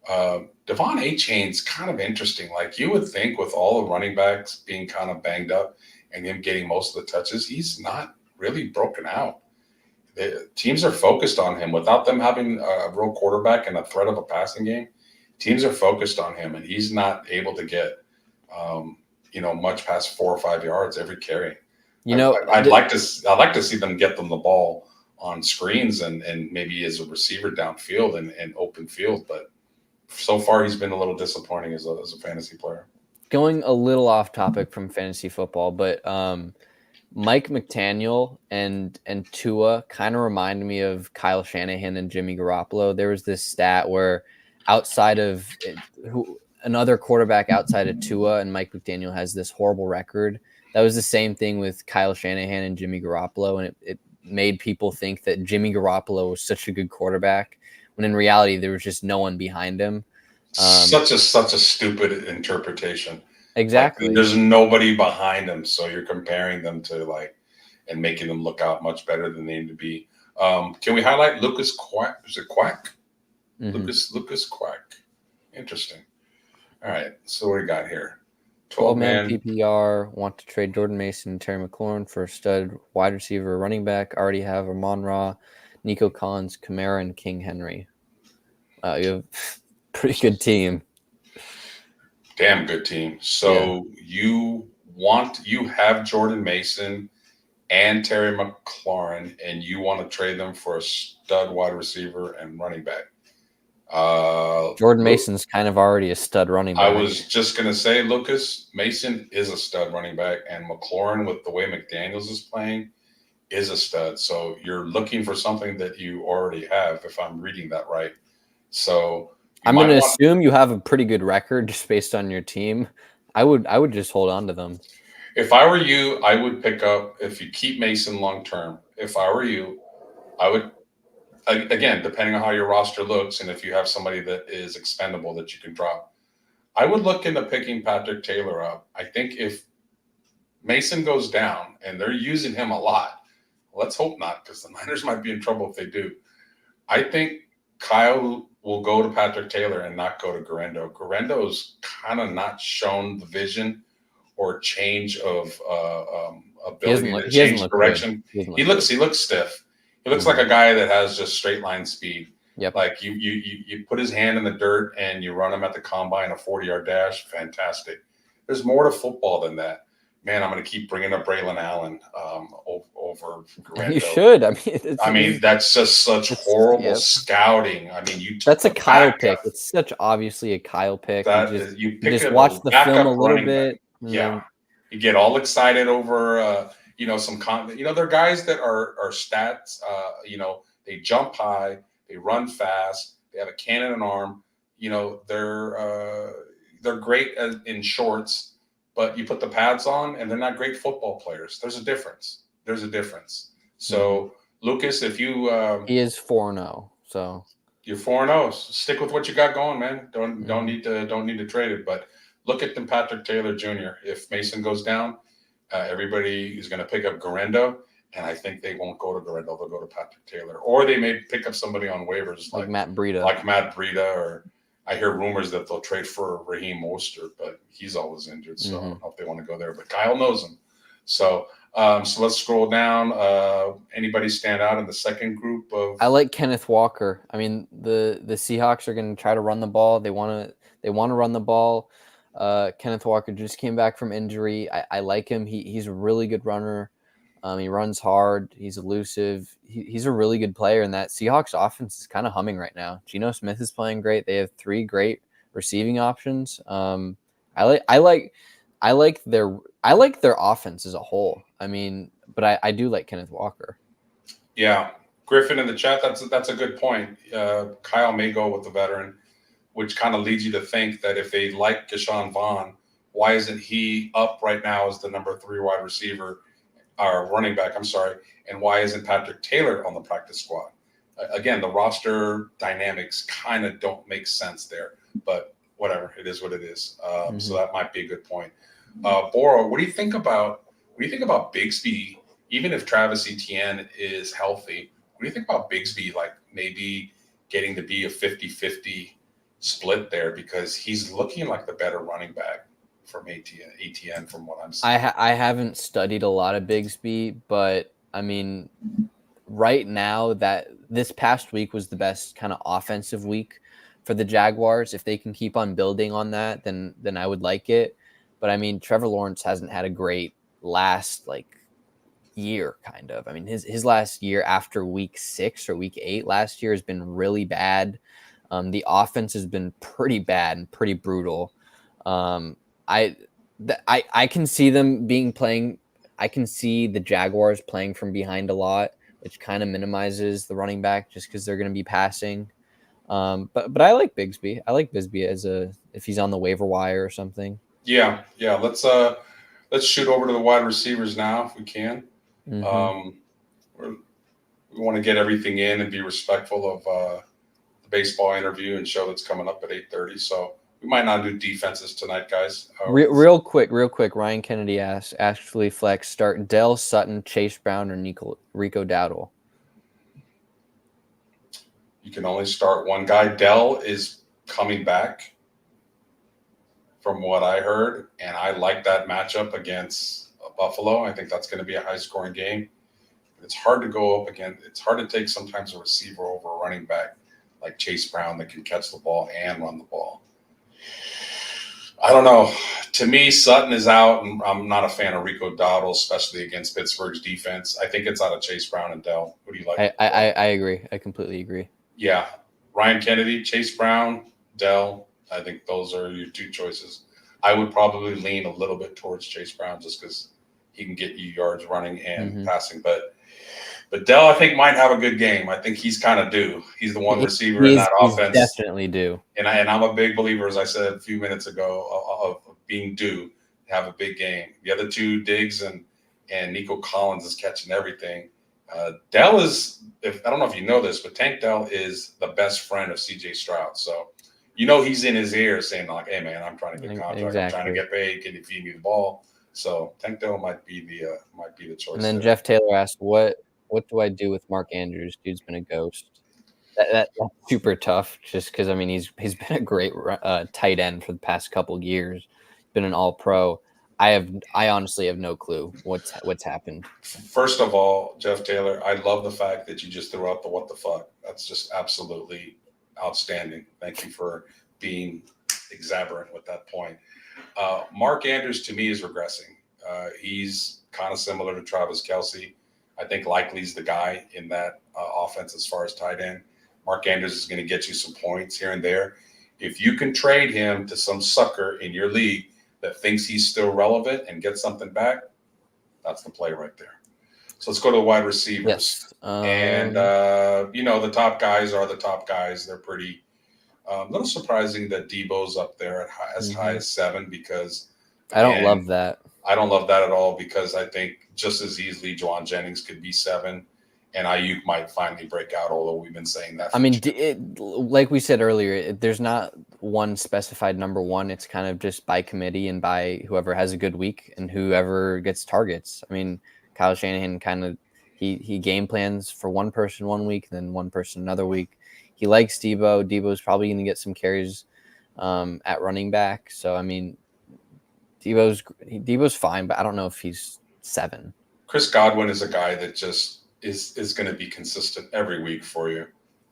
Devon A-Chain's kind of interesting. Like you would think with all the running backs being kind of banged up and him getting most of the touches, he's not really broken out. The teams are focused on him without them having a real quarterback and a threat of a passing game. Teams are focused on him, and he's not able to get, much past 4 or 5 yards every carry. I'd like to see them get them the ball on screens and maybe as a receiver downfield and open field, but so far he's been a little disappointing as a fantasy player. Going a little off topic from fantasy football, but Mike McDaniel and Tua kind of remind me of Kyle Shanahan and Jimmy Garoppolo. There was this stat where outside of another quarterback outside of Tua and Mike McDaniel has this horrible record. That was the same thing with Kyle Shanahan and Jimmy Garoppolo, and it made people think that Jimmy Garoppolo was such a good quarterback, when in reality there was just no one behind him. Such a stupid interpretation. Exactly. Like, there's nobody behind them, so you're comparing them to and making them look out much better than they need to be. Can we highlight Lucas Quack? Is it Quack? Mm-hmm. Lucas Quack. Interesting. All right. So what do we got here? 12-man PPR. Want to trade Jordan Mason and Terry McLaurin for a stud wide receiver, running back. Already have Amon-Ra, Nico Collins, Kamara, and King Henry. You have a pretty good team. Damn good team. So you have Jordan Mason and Terry McLaurin, and you want to trade them for a stud wide receiver and running back. Jordan Mason's kind of already a stud running back. I was just going to say, Lucas, Mason is a stud running back, and McLaurin, with the way McDaniels is playing, is a stud. So you're looking for something that you already have, if I'm reading that right. So I'm going to assume you have a pretty good record just based on your team. I would just hold on to them. If I were you, I would pick up, if you keep Mason long term, if I were you, I would, again, depending on how your roster looks and if you have somebody that is expendable that you can drop, I would look into picking Patrick Taylor up. I think if Mason goes down and they're using him a lot, let's hope not, because the Niners might be in trouble if they do. I think Kyle will go to Patrick Taylor and not go to Garendo. Garendo's kind of not shown the vision or change of ability to change direction. He looks stiff. He looks like a guy that has just straight line speed. Yep. Like you put his hand in the dirt and you run him at the combine, a 40-yard dash. Fantastic. There's more to football than that. Man, I'm going to keep bringing up Braylon Allen over Garendo. You should. I mean, that's just such horrible scouting. I mean, that's a Kyle pick. It's such obviously a Kyle pick. You just watch the film a little bit. Yeah, you get all excited over they're guys that are stats. They jump high, they run fast, they have a cannon arm. They're great in shorts. But you put the pads on, and they're not great football players. There's a difference. So, Lucas, if you he is 4-0, so you're 4-0. Stick with what you got going, man. Don't need to trade it. But look at them, Patrick Taylor Jr. If Mason goes down, everybody is going to pick up Garendo, and I think they won't go to Garendo. They'll go to Patrick Taylor, or they may pick up somebody on waivers like Matt Breida, or. I hear rumors that they'll trade for Raheem Mostert, but he's always injured, so I don't know if they want to go there. But Kyle knows him. So, so let's scroll down. Anybody stand out in the second group of? I like Kenneth Walker. I mean, the Seahawks are going to try to run the ball. They want to run the ball. Kenneth Walker just came back from injury. I like him. He's a really good runner. He runs hard. He's elusive. He's a really good player, and that Seahawks offense is kind of humming right now. Geno Smith is playing great. They have 3 great receiving options. I like their offense as a whole. I mean, but I do like Kenneth Walker. Yeah, Griffin in the chat. That's a good point. Kyle may go with the veteran, which kind of leads you to think that if they like Deshaun Vaughn, why isn't he up right now as the number 3 wide receiver or running back? I'm sorry, and why isn't Patrick Taylor on the practice squad? Again, the roster dynamics kind of don't make sense there, but whatever, it is what it is. So that might be a good point. Boro, what do you think about Bigsby? Even if Travis Etienne is healthy, what do you think about Bigsby? Like maybe getting to be a 50-50 split there, because he's looking like the better running back from Etienne from what I'm seeing. I haven't studied a lot of Bigsby, but I mean, right now that this past week was the best kind of offensive week for the Jaguars. If they can keep on building on that, then I would like it. But I mean, Trevor Lawrence hasn't had a great last year, kind of. I mean, his last year after week 6 or week 8 last year has been really bad. The offense has been pretty bad and pretty brutal. I can see them playing. I can see the Jaguars playing from behind a lot, which kind of minimizes the running back just because they're going to be passing. But I like Bigsby. I like Bigsby if he's on the waiver wire or something. Yeah. Let's shoot over to the wide receivers now if we can. We want to get everything in and be respectful of the baseball interview and show that's coming up at 8:30. So we might not do defenses tonight, guys. Real quick. Ryan Kennedy asks, actually flex, start Dell, Sutton, Chase Brown, or Rico Dowdle. You can only start one guy. Dell is coming back from what I heard, and I like that matchup against Buffalo. I think that's going to be a high-scoring game. It's hard to go up again. It's hard to take sometimes a receiver over a running back like Chase Brown that can catch the ball and run the ball. I don't know. To me, Sutton is out, and I'm not a fan of Rico Dowdle, especially against Pittsburgh's defense. I think it's out of Chase Brown and Dell. What do you like? I agree. I completely agree. Yeah. Ryan Kennedy, Chase Brown, Dell. I think those are your 2 choices. I would probably lean a little bit towards Chase Brown just because he can get you yards running and passing. But Dell, I think, might have a good game. I think he's kind of due. He's the one receiver in that offense. Definitely due. And I'm a big believer, as I said a few minutes ago, of being due to have a big game. The other 2, Diggs and Nico Collins, is catching everything. Dell is, I don't know if you know this, but Tank Dell is the best friend of C.J. Stroud. So, he's in his ear saying like, "Hey man, I'm trying to get a contract. Exactly. I'm trying to get paid. Can you feed me the ball?" So Tank Dell might be the choice. And then Jeff Taylor asked, "What do I do with Mark Andrews? Dude's been a ghost." That's super tough, just because I mean he's been a great tight end for the past couple of years. Been an All-Pro. I honestly have no clue what's happened. First of all, Jeff Taylor, I love the fact that you just threw out the what the fuck. That's just absolutely outstanding. Thank you for being exuberant with that point. Mark Andrews, to me, is regressing. He's kind of similar to Travis Kelce. I think Likely's the guy in that offense as far as tight end. Mark Andrews is going to get you some points here and there. If you can trade him to some sucker in your league that thinks he's still relevant and get something back, that's the play right there. So let's go to the wide receivers. Yes. And, the top guys are the top guys. They're pretty a little surprising that Debo's up there at as high as 7, because I don't love that. I don't love that at all, because I think just as easily Juwan Jennings could be 7 and Ayuk might finally break out, although we've been saying that. I mean, like we said earlier, there's not one specified number 1. It's kind of just by committee and by whoever has a good week and whoever gets targets. I mean, Kyle Shanahan kind of he game plans for one person one week, then one person another week. He likes Debo. Debo's probably going to get some carries at running back. So I mean, Debo's fine, but I don't know if he's 7. Chris Godwin is a guy that just is going to be consistent every week for you.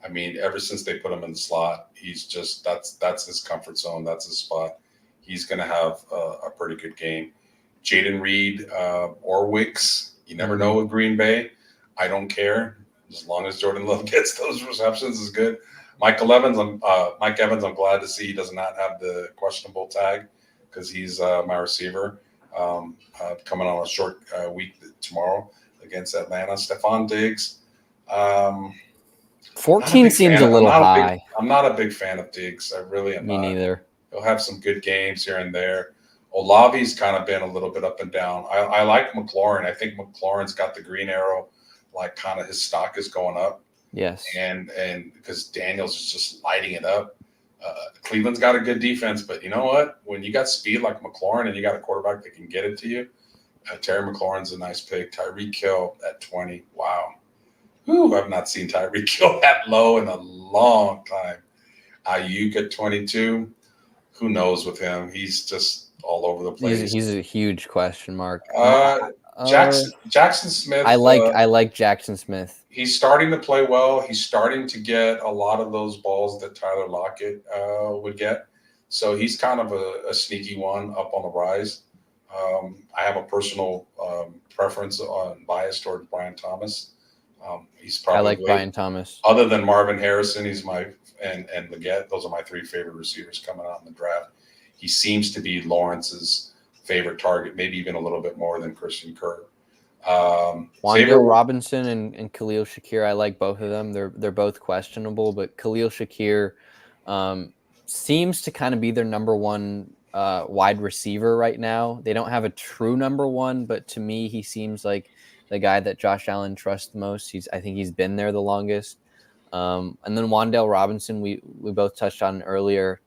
I mean, ever since they put him in the slot, he's just that's his comfort zone. That's his spot. He's going to have a pretty good game. Jaden Reed or Wicks, you never know with Green Bay. I don't care as long as Jordan Love gets those receptions is good. Mike Evans, I'm glad to see he does not have the questionable tag because he's my receiver coming on a short week tomorrow against Atlanta. Stephon Diggs. 14 seems a little high. I'm not a big fan of Diggs. I really am Me not. neither. He'll have some good games here and there. Olavi's kind of been a little bit up and down. I like McLaurin. I think McLaurin's got the green arrow, like kind of his stock is going up. Yes. And because Daniels is just lighting it up. Cleveland's got a good defense, but you know what? When you got speed like McLaurin and you got a quarterback that can get it to you, Terry McLaurin's a nice pick. Tyreek Hill at 20. Wow. Whew, I've not seen Tyreek Hill that low in a long time. Ayuk at 22. Who knows with him? He's just all over the place. He's a huge question mark. Jackson Smith. I like Jackson Smith. He's starting to play well. He's starting to get a lot of those balls that Tyler Lockett would get. So he's kind of a sneaky one up on the rise. I have a personal preference on bias towards Brian Thomas. He's probably I like Brian Thomas. Other than Marvin Harrison, he's and Leggett. Those are my 3 favorite receivers coming out in the draft. He seems to be Lawrence's favorite target, maybe even a little bit more than Christian Kirk. Wan'Dale Robinson and Khalil Shakir, I like both of them. They're both questionable, but Khalil Shakir seems to kind of be their number one wide receiver right now. They don't have a true number one, but to me, he seems like the guy that Josh Allen trusts the most. I think he's been there the longest. And then Wan'Dale Robinson, we both touched on earlier.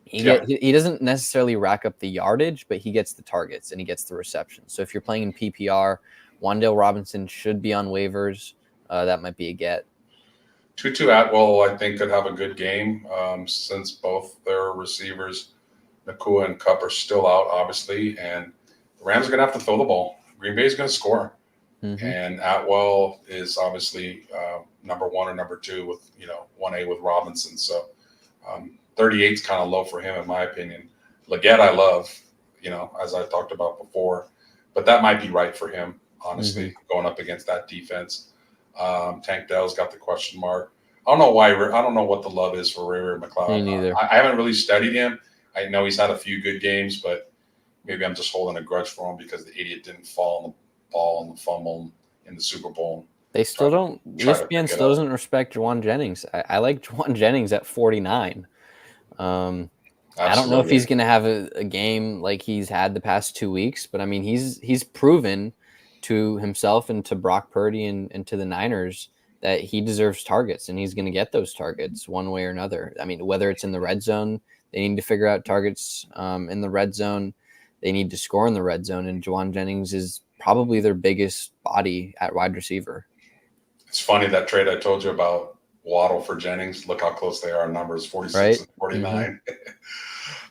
He doesn't necessarily rack up the yardage, but he gets the targets and he gets the receptions. So if you're playing in PPR, Wan'Dale Robinson should be on waivers. That might be a get. Tutu Atwell, I think, could have a good game since both their receivers, Nakua and Kupp, are still out, obviously. And the Rams are going to have to throw the ball. Green Bay is going to score. Mm-hmm. And Atwell is obviously number 1 or number 2 with, 1A with Robinson. So 38 is kind of low for him, in my opinion. Leggett, I love, as I talked about before. But that might be right for him, honestly, going up against that defense. Tank Dell's got the question mark. I don't know what the love is for Ray McLeod. Me neither. I haven't really studied him. I know he's had a few good games, but maybe I'm just holding a grudge for him because the idiot didn't fall on the ball and the fumble in the Super Bowl. They still don't. ESPN still doesn't respect Juwan Jennings. I like Juwan Jennings at 49. I don't know if he's going to have a game like he's had the past 2 weeks, but I mean, he's proven to himself and to Brock Purdy and to the Niners that he deserves targets, and he's going to get those targets one way or another. I mean, whether it's in the red zone, they need to figure out targets in the red zone. They need to score in the red zone, and Juwan Jennings is probably their biggest body at wide receiver. It's funny, that trade I told you about Waddle for Jennings. Look how close they are in numbers, 46 right? and 49.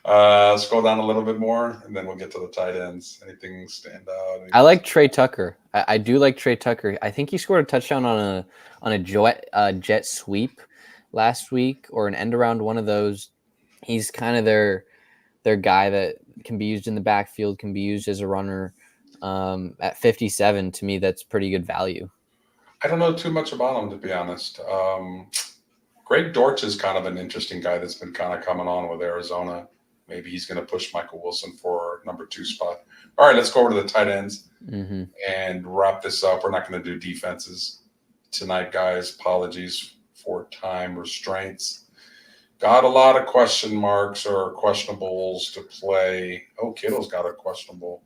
Mm-hmm. Scroll down a little bit more, and then we'll get to the tight ends. Anything stand out? I like Trey Tucker. I do like Trey Tucker. I think he scored a touchdown on a jet sweep last week, or an end around, one of those. He's kind of their guy that can be used in the backfield, can be used as a runner. At 57, to me, that's pretty good value. I don't know too much about him, to be honest. Greg Dortch is kind of an interesting guy that's been kind of coming on with Arizona. Maybe he's going to push Michael Wilson for number 2 spot. All right, let's go over to the tight ends and wrap this up. We're not going to do defenses tonight, guys. Apologies for time restraints. Got a lot of question marks or questionables to play. Oh, Kittle's got a questionable.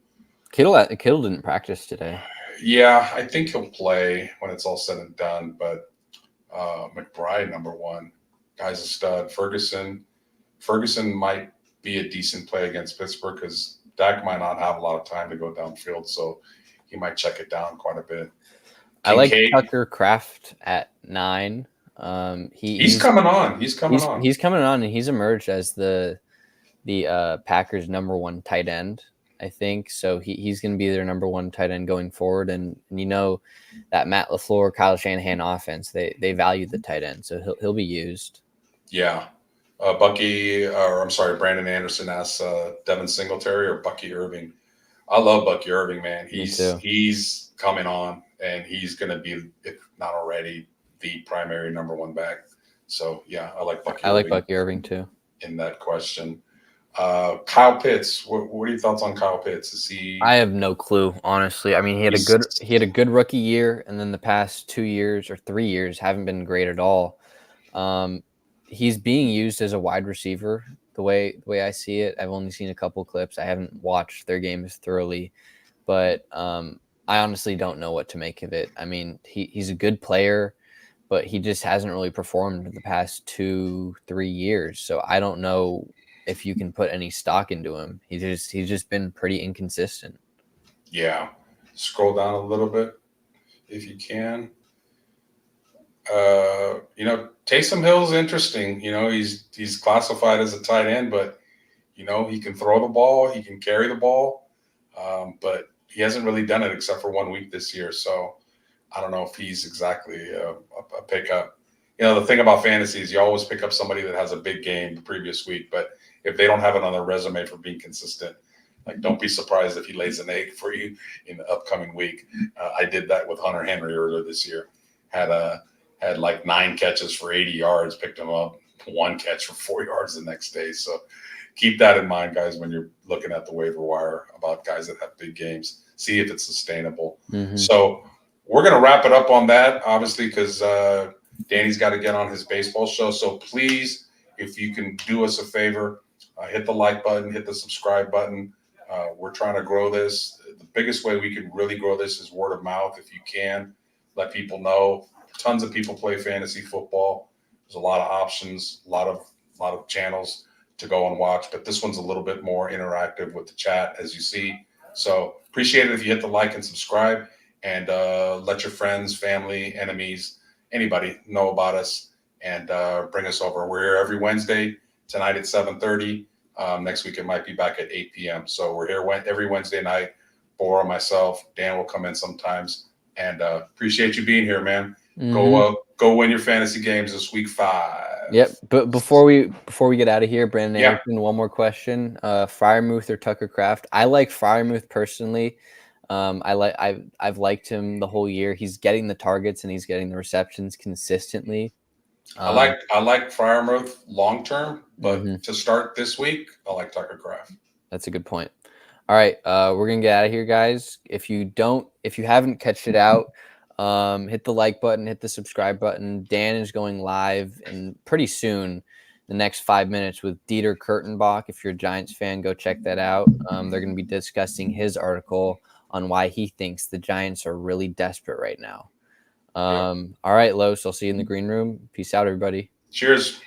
Kittle didn't practice today. Yeah, I think he'll play when it's all said and done. But McBride, number 1, guy's a stud. Ferguson might be a decent play against Pittsburgh because Dak might not have a lot of time to go downfield, so he might check it down quite a bit. I like Tucker Kraft at 9. He's coming on. He's coming on, and he's emerged as the Packers' number 1 tight end. I think. So he's going to be their number one tight end going forward. And you know that Matt LaFleur, Kyle Shanahan offense, they value the tight end, so he'll be used. Yeah. Brandon Anderson asks Devin Singletary or Bucky Irving. I love Bucky Irving, man. Me too. He's coming on, and he's going to be, if not already, the primary number one back. So yeah, I like Bucky. I like Bucky Irving too. In that question, Kyle Pitts. What are your thoughts on Kyle Pitts? Is he? I have no clue, honestly. I mean, he had a good rookie year, and then the past 2 years or 3 years haven't been great at all. He's being used as a wide receiver the way I see it. I've only seen a couple clips. I haven't watched their games thoroughly, but I honestly don't know what to make of it. I mean, he's a good player, but he just hasn't really performed in the past 2-3 years. So I don't know if you can put any stock into him. He's just been pretty inconsistent. Yeah. Scroll down a little bit if you can. Taysom Hill's interesting. He's classified as a tight end, but he can throw the ball, he can carry the ball, but he hasn't really done it except for 1 week this year. So I don't know if he's exactly a pickup. The thing about fantasy is you always pick up somebody that has a big game the previous week, but if they don't have it on their resume for being consistent, don't be surprised if he lays an egg for you in the upcoming week. I did that with Hunter Henry earlier this year. Had like 9 catches for 80 yards, picked him up 1 catch for 4 yards the next day. So keep that in mind, guys, when you're looking at the waiver wire about guys that have big games. See if it's sustainable. Mm-hmm. So we're going to wrap it up on that, obviously, because Danny's got to get on his baseball show. So please, if you can do us a favor, hit the like button, hit the subscribe button. We're trying to grow this. The biggest way we can really grow this is word of mouth. If you can, let people know. Tons of people play fantasy football. There's a lot of options, a lot of channels to go and watch, but this one's a little bit more interactive with the chat, as you see. So appreciate it if you hit the like and subscribe, and let your friends, family, enemies, anybody know about us, and bring us over. We're here every Wednesday, tonight at 7:30. Next week it might be back at 8 p.m. So we're here every Wednesday night. Bora, myself, Dan will come in sometimes, and appreciate you being here, man. Mm-hmm. Go win your fantasy games this week 5. Yep. But before we get out of here, Brandon Anderson, one more question. Freiermuth or Tucker Kraft? I like Freiermuth personally. I've liked him the whole year. He's getting the targets and he's getting the receptions consistently. I like Freiermuth long term, but to start this week, I like Tucker Kraft. That's a good point. All right, we're gonna get out of here, guys. If you haven't catched it out, hit the like button, hit the subscribe button. Dan is going live and pretty soon, the next 5 minutes, with Dieter Kurtenbach. If you're a Giants fan, go check that out. They're going to be discussing his article on why he thinks the Giants are really desperate right now. All right, Los, I'll see you in the green room. Peace out, everybody. Cheers.